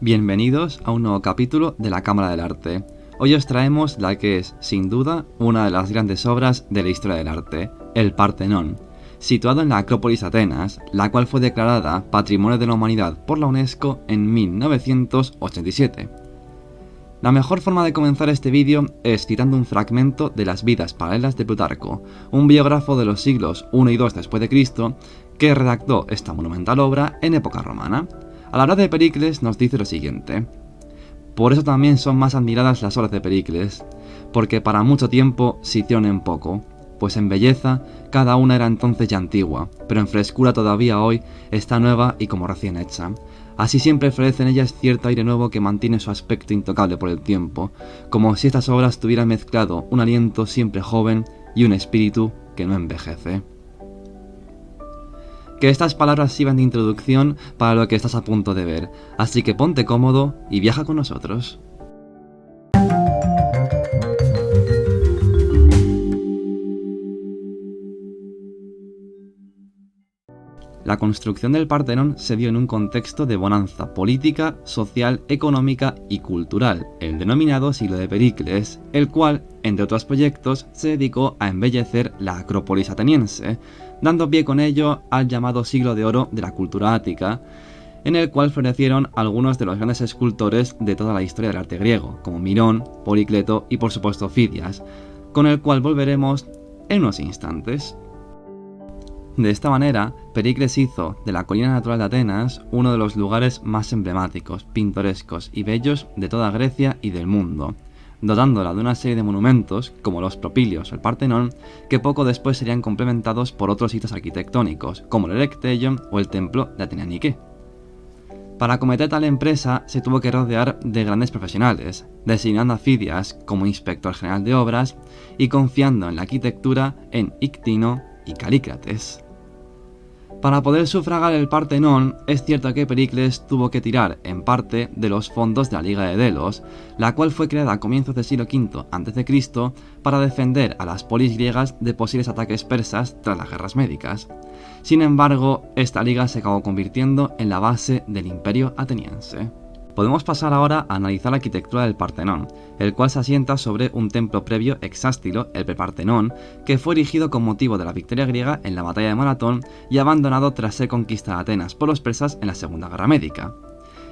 Bienvenidos a un nuevo capítulo de la Cámara del Arte. Hoy os traemos la que es, sin duda, una de las grandes obras de la historia del arte, el Partenón, situado en la Acrópolis de Atenas, la cual fue declarada Patrimonio de la Humanidad por la UNESCO en 1987. La mejor forma de comenzar este vídeo es citando un fragmento de las Vidas paralelas de Plutarco, un biógrafo de los siglos I y II después de Cristo, que redactó esta monumental obra en época romana. Al hablar de Pericles nos dice lo siguiente: por eso también son más admiradas las obras de Pericles, porque para mucho tiempo se hicieron en poco, pues en belleza cada una era entonces ya antigua, pero en frescura todavía hoy está nueva y como recién hecha. Así siempre florece en ellas cierto aire nuevo que mantiene su aspecto intocable por el tiempo, como si estas obras tuvieran mezclado un aliento siempre joven y un espíritu que no envejece. Que estas palabras sirvan de introducción para lo que estás a punto de ver, así que ponte cómodo y viaja con nosotros. La construcción del Partenón se dio en un contexto de bonanza política, social, económica y cultural, el denominado siglo de Pericles, el cual, entre otros proyectos, se dedicó a embellecer la Acrópolis ateniense, dando pie con ello al llamado siglo de oro de la cultura ática, en el cual florecieron algunos de los grandes escultores de toda la historia del arte griego, como Mirón, Policleto y por supuesto Fidias, con el cual volveremos en unos instantes. De esta manera, Pericles hizo de la colina natural de Atenas uno de los lugares más emblemáticos, pintorescos y bellos de toda Grecia y del mundo, dotándola de una serie de monumentos, como los Propilios o el Partenón, que poco después serían complementados por otros hitos arquitectónicos, como el Erecteion o el templo de Atenea Nike. Para acometer tal empresa se tuvo que rodear de grandes profesionales, designando a Fidias como inspector general de obras y confiando en la arquitectura en Ictino y Calícrates. Para poder sufragar el Partenón, es cierto que Pericles tuvo que tirar en parte de los fondos de la Liga de Delos, la cual fue creada a comienzos del siglo V a.C. para defender a las polis griegas de posibles ataques persas tras las guerras médicas. Sin embargo, esta liga se acabó convirtiendo en la base del imperio ateniense. Podemos pasar ahora a analizar la arquitectura del Partenón, el cual se asienta sobre un templo previo exástilo, el Prepartenón, que fue erigido con motivo de la victoria griega en la batalla de Maratón y abandonado tras ser conquistada Atenas por los persas en la Segunda Guerra Médica.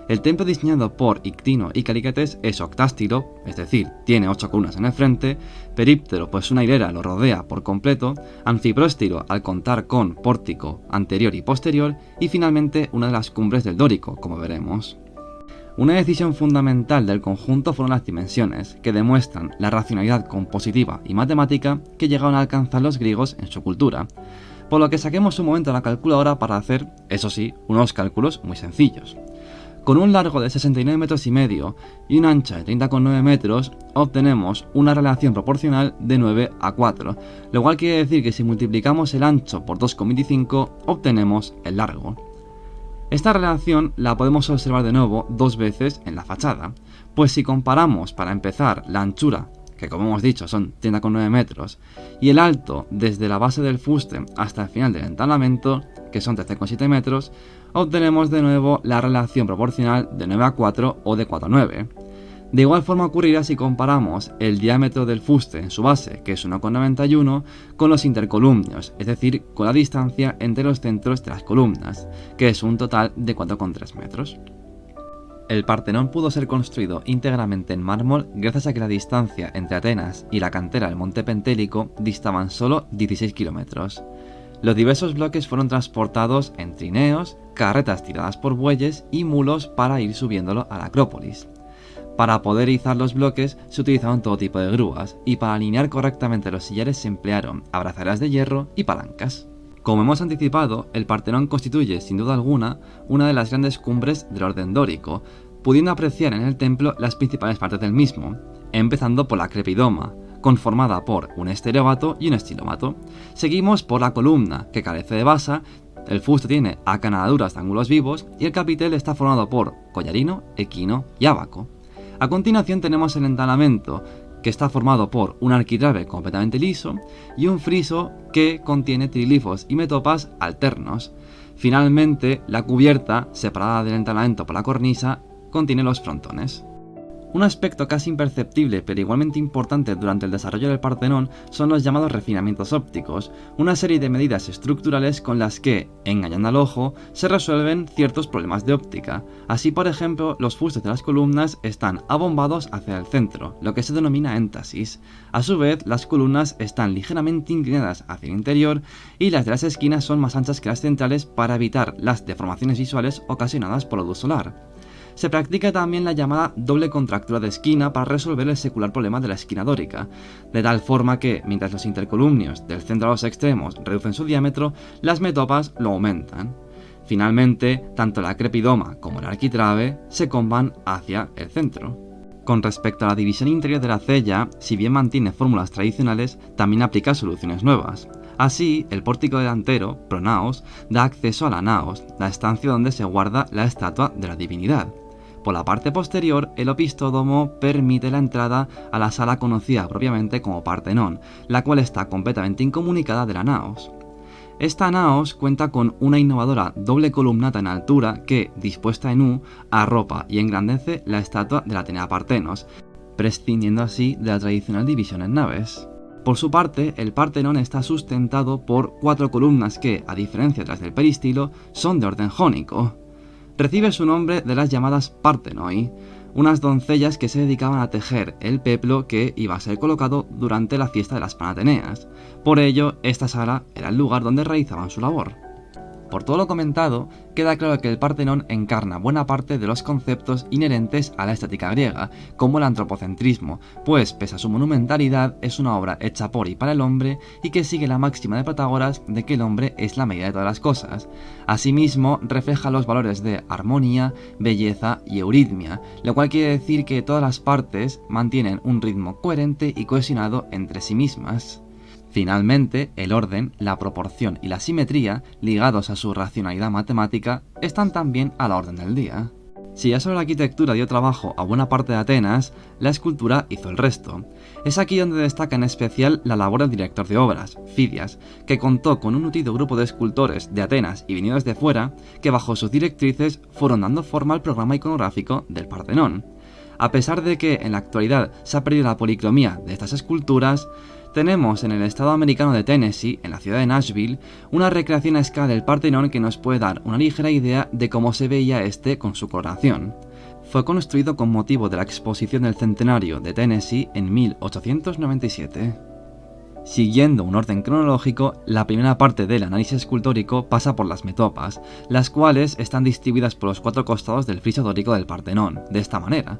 El templo diseñado por Ictino y Calícrates es octástilo, es decir, tiene 8 columnas en el frente, períptero pues una hilera lo rodea por completo, anfipróstilo al contar con pórtico anterior y posterior y finalmente una de las cumbres del Dórico, como veremos. Una decisión fundamental del conjunto fueron las dimensiones, que demuestran la racionalidad compositiva y matemática que llegaron a alcanzar los griegos en su cultura, por lo que saquemos un momento la calculadora para hacer, eso sí, unos cálculos muy sencillos. Con un largo de 69 metros y medio y un ancho de 30,9 metros, obtenemos una relación proporcional de 9 a 4, lo cual quiere decir que si multiplicamos el ancho por 2,25, obtenemos el largo. Esta relación la podemos observar de nuevo dos veces en la fachada, pues si comparamos para empezar la anchura, que como hemos dicho son 30,9 metros, y el alto desde la base del fuste hasta el final del entablamento, que son 13,7 metros, obtenemos de nuevo la relación proporcional de 9 a 4 o de 4 a 9. De igual forma ocurrirá si comparamos el diámetro del fuste en su base, que es 1,91, con los intercolumnios, es decir, con la distancia entre los centros de las columnas, que es un total de 4,3 metros. El Partenón pudo ser construido íntegramente en mármol gracias a que la distancia entre Atenas y la cantera del Monte Pentélico distaban solo 16 kilómetros. Los diversos bloques fueron transportados en trineos, carretas tiradas por bueyes y mulos para ir subiéndolo a la Acrópolis. Para poder izar los bloques se utilizaron todo tipo de grúas y para alinear correctamente los sillares se emplearon abrazaderas de hierro y palancas. Como hemos anticipado, el Partenón constituye sin duda alguna una de las grandes cumbres del orden dórico, pudiendo apreciar en el templo las principales partes del mismo, empezando por la crepidoma, conformada por un estereobato y un estilómato. Seguimos por la columna, que carece de basa, el fuste tiene acanaladuras de ángulos vivos y el capitel está formado por collarino, equino y ábaco. A continuación tenemos el entablamento, que está formado por un arquitrabe completamente liso y un friso que contiene trilifos y metopas alternos. Finalmente, la cubierta, separada del entablamento por la cornisa, contiene los frontones. Un aspecto casi imperceptible pero igualmente importante durante el desarrollo del Partenón son los llamados refinamientos ópticos, una serie de medidas estructurales con las que, engañando al ojo, se resuelven ciertos problemas de óptica. Así, por ejemplo, los fustes de las columnas están abombados hacia el centro, lo que se denomina éntasis. A su vez, las columnas están ligeramente inclinadas hacia el interior y las de las esquinas son más anchas que las centrales para evitar las deformaciones visuales ocasionadas por la luz solar. Se practica también la llamada doble contractura de esquina para resolver el secular problema de la esquina dórica, de tal forma que, mientras los intercolumnios del centro a los extremos reducen su diámetro, las metopas lo aumentan. Finalmente, tanto la crepidoma como el arquitrabe se comban hacia el centro. Con respecto a la división interior de la cella, si bien mantiene fórmulas tradicionales, también aplica soluciones nuevas. Así, el pórtico delantero, pronaos, da acceso a la naos, la estancia donde se guarda la estatua de la divinidad. Por la parte posterior, el opistódomo permite la entrada a la sala conocida propiamente como Partenón, la cual está completamente incomunicada de la naos. Esta naos cuenta con una innovadora doble columnata en altura que, dispuesta en U, arropa y engrandece la estatua de la Atenea Partenos, prescindiendo así de la tradicional división en naves. Por su parte, el Partenón está sustentado por 4 columnas que, a diferencia de las del peristilo, son de orden jónico. Recibe su nombre de las llamadas Partenoi, unas doncellas que se dedicaban a tejer el peplo que iba a ser colocado durante la fiesta de las Panateneas. Por ello, esta sala era el lugar donde realizaban su labor. Por todo lo comentado, queda claro que el Partenón encarna buena parte de los conceptos inherentes a la estética griega, como el antropocentrismo, pues pese a su monumentalidad es una obra hecha por y para el hombre y que sigue la máxima de Protágoras de que el hombre es la medida de todas las cosas. Asimismo, refleja los valores de armonía, belleza y euritmia, lo cual quiere decir que todas las partes mantienen un ritmo coherente y cohesionado entre sí mismas. Finalmente, el orden, la proporción y la simetría, ligados a su racionalidad matemática, están también a la orden del día. Si ya sobre la arquitectura dio trabajo a buena parte de Atenas, la escultura hizo el resto. Es aquí donde destaca en especial la labor del director de obras, Fidias, que contó con un nutrido grupo de escultores de Atenas y venidos de fuera, que bajo sus directrices fueron dando forma al programa iconográfico del Partenón. A pesar de que en la actualidad se ha perdido la policromía de estas esculturas, tenemos en el estado americano de Tennessee, en la ciudad de Nashville, una recreación a escala del Partenón que nos puede dar una ligera idea de cómo se veía este con su coloración. Fue construido con motivo de la exposición del centenario de Tennessee en 1897. Siguiendo un orden cronológico, la primera parte del análisis escultórico pasa por las metopas, las cuales están distribuidas por los 4 costados del friso dórico del Partenón, de esta manera.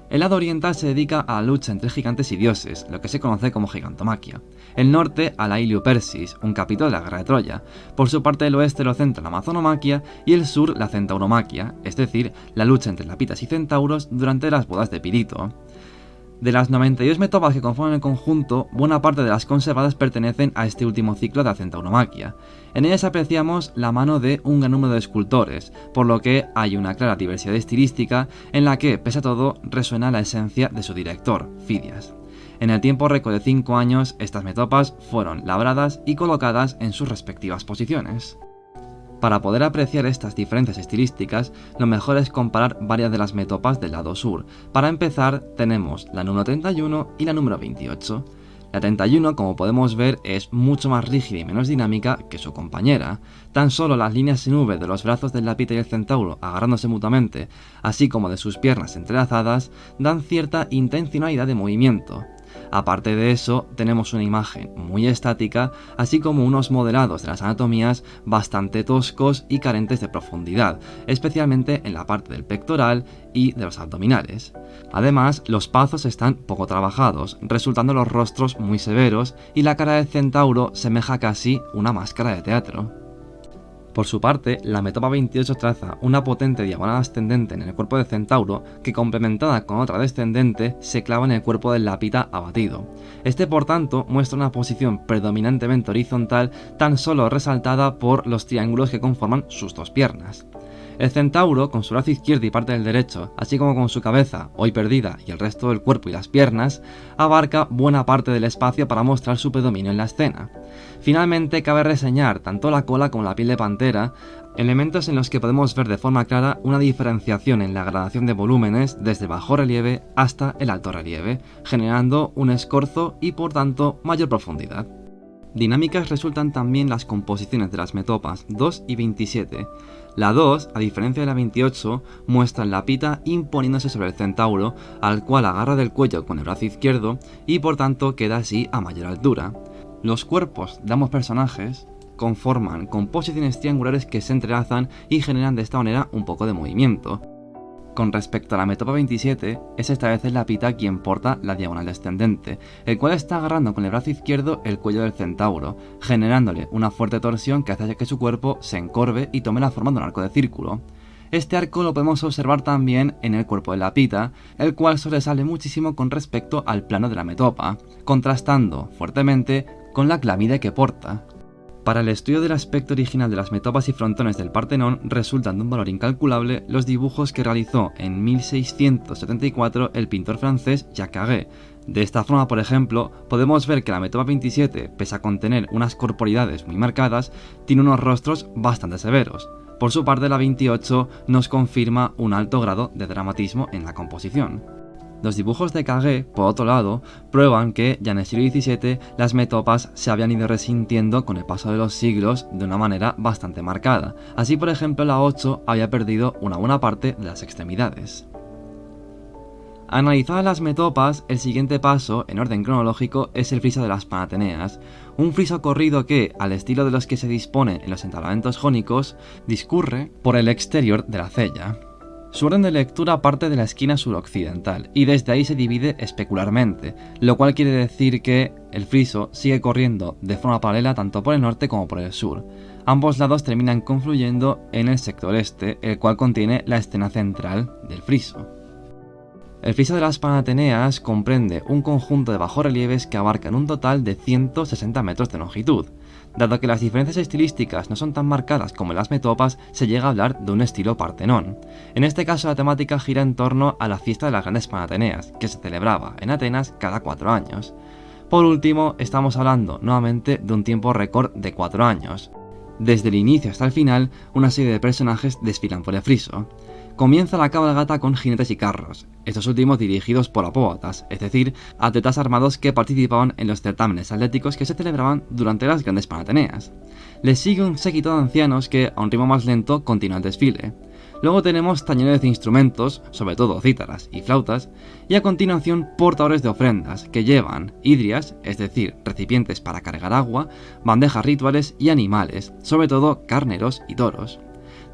El lado oriental se dedica a la lucha entre gigantes y dioses, lo que se conoce como gigantomaquia. El norte a la Ilio-Persis, un capítulo de la guerra de Troya. Por su parte el oeste lo centra la Amazonomaquia y el sur la Centauromaquia, es decir, la lucha entre lapitas y centauros durante las bodas de Pirito. De las 92 metopas que conforman el conjunto, buena parte de las conservadas pertenecen a este último ciclo de la Centauromaquia. En ellas apreciamos la mano de un gran número de escultores, por lo que hay una clara diversidad estilística en la que, pese a todo, resuena la esencia de su director, Fidias. En el tiempo récord de 5 años, estas metopas fueron labradas y colocadas en sus respectivas posiciones. Para poder apreciar estas diferencias estilísticas, lo mejor es comparar varias de las metopas del lado sur. Para empezar, tenemos la número 31 y la número 28. La 31, como podemos ver, es mucho más rígida y menos dinámica que su compañera. Tan solo las líneas en V de los brazos del lapita y el centauro agarrándose mutuamente, así como de sus piernas entrelazadas, dan cierta intencionalidad de movimiento. Aparte de eso, tenemos una imagen muy estática, así como unos modelados de las anatomías bastante toscos y carentes de profundidad, especialmente en la parte del pectoral y de los abdominales. Además, los pazos están poco trabajados, resultando los rostros muy severos y la cara del centauro semeja casi una máscara de teatro. Por su parte, la metopa 28 traza una potente diagonal ascendente en el cuerpo del centauro que, complementada con otra descendente, se clava en el cuerpo del lapita abatido. Este, por tanto, muestra una posición predominantemente horizontal, tan solo resaltada por los triángulos que conforman sus dos piernas. El centauro, con su brazo izquierdo y parte del derecho, así como con su cabeza, hoy perdida, y el resto del cuerpo y las piernas, abarca buena parte del espacio para mostrar su predominio en la escena. Finalmente, cabe reseñar tanto la cola como la piel de pantera, elementos en los que podemos ver de forma clara una diferenciación en la gradación de volúmenes desde el bajo relieve hasta el alto relieve, generando un escorzo y por tanto mayor profundidad. Dinámicas resultan también las composiciones de las metopas 2 y 27. La 2, a diferencia de la 28, muestra la pita imponiéndose sobre el centauro, al cual agarra del cuello con el brazo izquierdo y por tanto queda así a mayor altura. Los cuerpos de ambos personajes conforman composiciones triangulares que se entrelazan y generan de esta manera un poco de movimiento. Con respecto a la metopa 27, es esta vez la pita quien porta la diagonal descendente, el cual está agarrando con el brazo izquierdo el cuello del centauro, generándole una fuerte torsión que hace que su cuerpo se encorve y tome la forma de un arco de círculo. Este arco lo podemos observar también en el cuerpo de la pita, el cual sobresale muchísimo con respecto al plano de la metopa, contrastando fuertemente con la clamide que porta. Para el estudio del aspecto original de las metopas y frontones del Partenón resultan de un valor incalculable los dibujos que realizó en 1674 el pintor francés Jacques Carré. De esta forma, por ejemplo, podemos ver que la metopa 27, pese a contener unas corporidades muy marcadas, tiene unos rostros bastante severos. Por su parte, la 28 nos confirma un alto grado de dramatismo en la composición. Los dibujos de Carré, por otro lado, prueban que ya en el siglo XVII las metopas se habían ido resintiendo con el paso de los siglos de una manera bastante marcada. Así, por ejemplo, la 8 había perdido una buena parte de las extremidades. Analizadas las metopas, el siguiente paso, en orden cronológico, es el friso de las Panateneas, un friso corrido que, al estilo de los que se dispone en los entablamentos jónicos, discurre por el exterior de la cella. Su orden de lectura parte de la esquina suroccidental y desde ahí se divide especularmente, lo cual quiere decir que el friso sigue corriendo de forma paralela tanto por el norte como por el sur. Ambos lados terminan confluyendo en el sector este, el cual contiene la escena central del friso. El friso de las Panateneas comprende un conjunto de bajorrelieves que abarcan un total de 160 metros de longitud. Dado que las diferencias estilísticas no son tan marcadas como en las metopas, se llega a hablar de un estilo Partenón. En este caso la temática gira en torno a la fiesta de las grandes Panateneas, que se celebraba en Atenas cada 4 años. Por último, estamos hablando nuevamente de un tiempo récord de 4 años. Desde el inicio hasta el final, una serie de personajes desfilan por el friso. Comienza la cabalgata con jinetes y carros, estos últimos dirigidos por apóbatas, es decir, atletas armados que participaban en los certámenes atléticos que se celebraban durante las grandes Panateneas. Les sigue un séquito de ancianos que, a un ritmo más lento, continúa el desfile. Luego tenemos tañedores de instrumentos, sobre todo cítaras y flautas, y a continuación portadores de ofrendas, que llevan hidrias, es decir, recipientes para cargar agua, bandejas rituales y animales, sobre todo carneros y toros.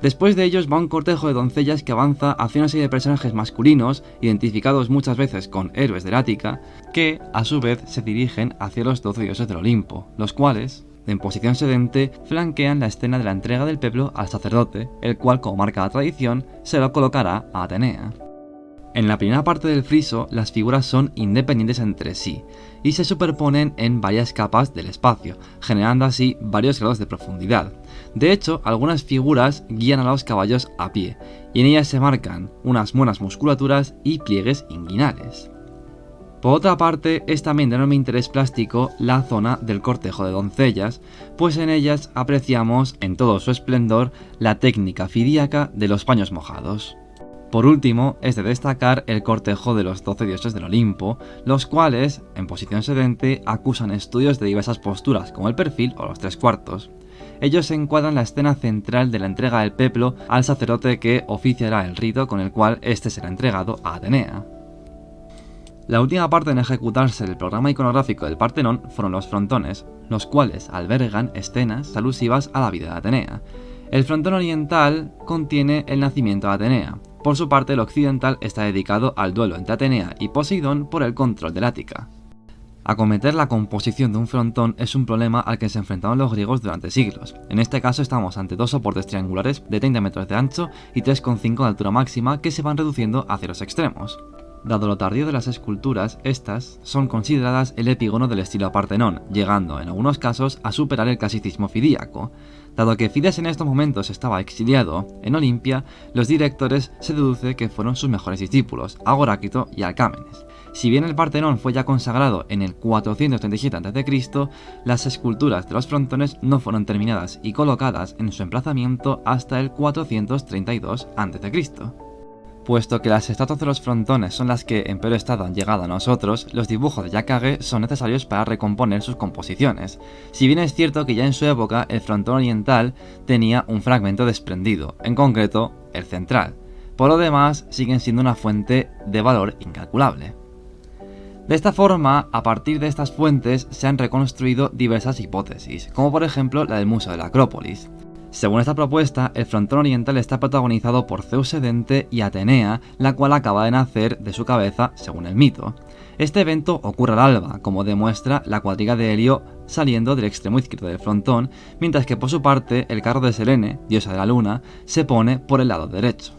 Después de ellos va un cortejo de doncellas que avanza hacia una serie de personajes masculinos, identificados muchas veces con héroes del Ática, que, a su vez, se dirigen hacia los 12 dioses del Olimpo, los cuales, en posición sedente, flanquean la escena de la entrega del peplo al sacerdote, el cual, como marca la tradición, se lo colocará a Atenea. En la primera parte del friso, las figuras son independientes entre sí, y se superponen en varias capas del espacio, generando así varios grados de profundidad. De hecho, algunas figuras guían a los caballos a pie, y en ellas se marcan unas buenas musculaturas y pliegues inguinales. Por otra parte, es también de enorme interés plástico la zona del cortejo de doncellas, pues en ellas apreciamos en todo su esplendor la técnica fidiaca de los paños mojados. Por último, es de destacar el cortejo de los 12 dioses del Olimpo, los cuales, en posición sedente, acusan estudios de diversas posturas, como el perfil o los 3/4. Ellos encuadran la escena central de la entrega del peplo al sacerdote que oficiará el rito con el cual este será entregado a Atenea. La última parte en ejecutarse del programa iconográfico del Partenón fueron los frontones, los cuales albergan escenas alusivas a la vida de Atenea. El frontón oriental contiene el nacimiento de Atenea. Por su parte, el occidental está dedicado al duelo entre Atenea y Poseidón por el control del Ática. Acometer la composición de un frontón es un problema al que se enfrentaron los griegos durante siglos. En este caso estamos ante dos soportes triangulares de 30 metros de ancho y 3,5 de altura máxima que se van reduciendo hacia los extremos. Dado lo tardío de las esculturas, estas son consideradas el epígono del estilo Partenón, llegando en algunos casos a superar el clasicismo fidíaco. Dado que Fides en estos momentos estaba exiliado en Olimpia, los directores se deduce que fueron sus mejores discípulos, Agoráquito y Alcámenes. Si bien el Partenón fue ya consagrado en el 437 a.C., las esculturas de los frontones no fueron terminadas y colocadas en su emplazamiento hasta el 432 a.C. Puesto que las estatuas de los frontones son las que en peor estado han llegado a nosotros, los dibujos de Yaccage son necesarios para recomponer sus composiciones. Si bien es cierto que ya en su época el frontón oriental tenía un fragmento desprendido, en concreto el central. Por lo demás, siguen siendo una fuente de valor incalculable. De esta forma, a partir de estas fuentes se han reconstruido diversas hipótesis, como por ejemplo la del Museo de la Acrópolis. Según esta propuesta, el frontón oriental está protagonizado por Zeus sedente y Atenea, la cual acaba de nacer de su cabeza, según el mito. Este evento ocurre al alba, como demuestra la cuadriga de Helio saliendo del extremo izquierdo del frontón, mientras que por su parte el carro de Selene, diosa de la luna, se pone por el lado derecho.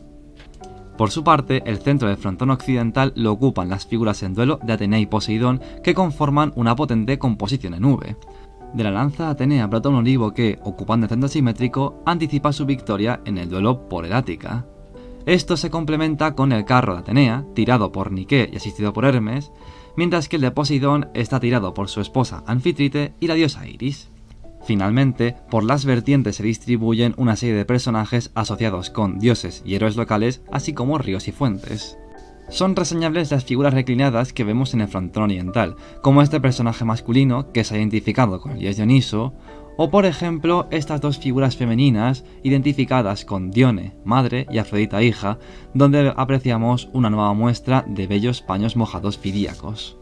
Por su parte, el centro del frontón occidental lo ocupan las figuras en duelo de Atenea y Poseidón, que conforman una potente composición en V. De la lanza de Atenea brota un olivo que, ocupando el centro simétrico, anticipa su victoria en el duelo por el Ática. Esto se complementa con el carro de Atenea, tirado por Nike y asistido por Hermes, mientras que el de Poseidón está tirado por su esposa Anfitrite y la diosa Iris. Finalmente, por las vertientes se distribuyen una serie de personajes asociados con dioses y héroes locales, así como ríos y fuentes. Son reseñables las figuras reclinadas que vemos en el frontón oriental, como este personaje masculino que se ha identificado con el dios Dioniso, o por ejemplo estas dos figuras femeninas identificadas con Dione, madre, y Afrodita, hija, donde apreciamos una nueva muestra de bellos paños mojados fidíacos.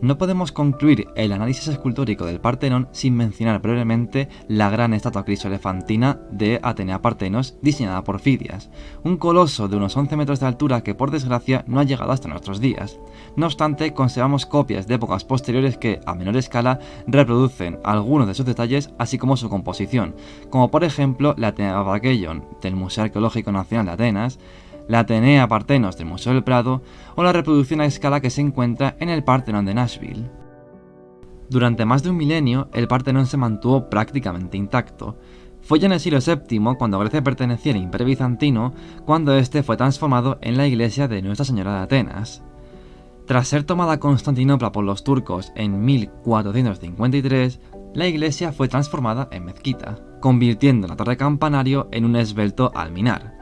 No podemos concluir el análisis escultórico del Partenón sin mencionar brevemente la gran estatua crisoelefantina de Atenea Partenos diseñada por Fidias, un coloso de unos 11 metros de altura que por desgracia no ha llegado hasta nuestros días. No obstante, conservamos copias de épocas posteriores que, a menor escala, reproducen algunos de sus detalles así como su composición, como por ejemplo la Atenea Varkeion del Museo Arqueológico Nacional de Atenas, la Atenea Partenos del Museo del Prado o la reproducción a escala que se encuentra en el Partenón de Nashville. Durante más de un milenio, el Partenón se mantuvo prácticamente intacto. Fue ya en el siglo VII, cuando Grecia pertenecía al Imperio Bizantino, cuando este fue transformado en la iglesia de Nuestra Señora de Atenas. Tras ser tomada Constantinopla por los turcos en 1453, la iglesia fue transformada en mezquita, convirtiendo la torre campanario en un esbelto alminar.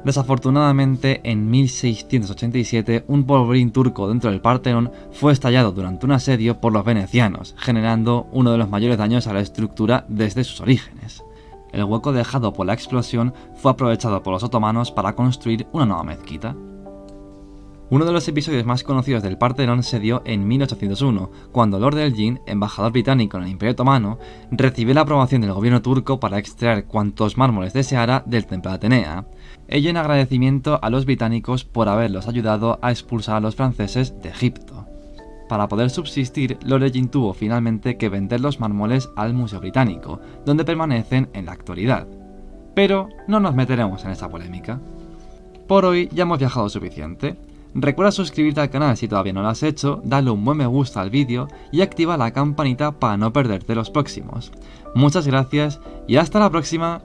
Desafortunadamente, en 1687, un polvorín turco dentro del Partenón fue estallado durante un asedio por los venecianos, generando uno de los mayores daños a la estructura desde sus orígenes. El hueco dejado por la explosión fue aprovechado por los otomanos para construir una nueva mezquita. Uno de los episodios más conocidos del Partenón se dio en 1801, cuando Lord Elgin, embajador británico en el Imperio Otomano, recibió la aprobación del gobierno turco para extraer cuantos mármoles deseara del templo de Atenea, ello en agradecimiento a los británicos por haberlos ayudado a expulsar a los franceses de Egipto. Para poder subsistir, Lord Elgin tuvo finalmente que vender los mármoles al Museo Británico, donde permanecen en la actualidad. Pero no nos meteremos en esta polémica. Por hoy ya hemos viajado suficiente. Recuerda suscribirte al canal si todavía no lo has hecho, darle un buen me gusta al vídeo y activa la campanita para no perderte los próximos. Muchas gracias y hasta la próxima.